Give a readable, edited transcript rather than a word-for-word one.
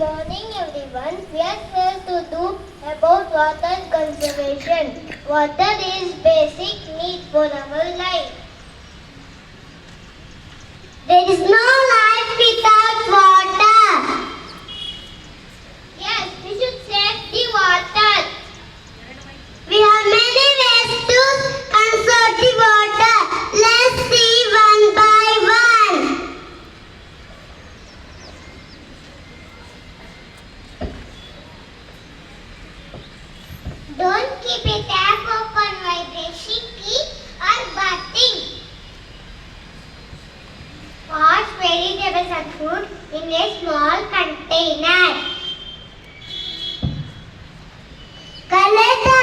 morning everyone. We are here to do about water conservation. Water is basic need for our life. There is no life without water. Yes, we should save the water. We have many ways to conserve the water. Let's see one by one. Don't keep a tap open while brushing teeth or bathing. Wash vegetables and fruit in a small container. Collect the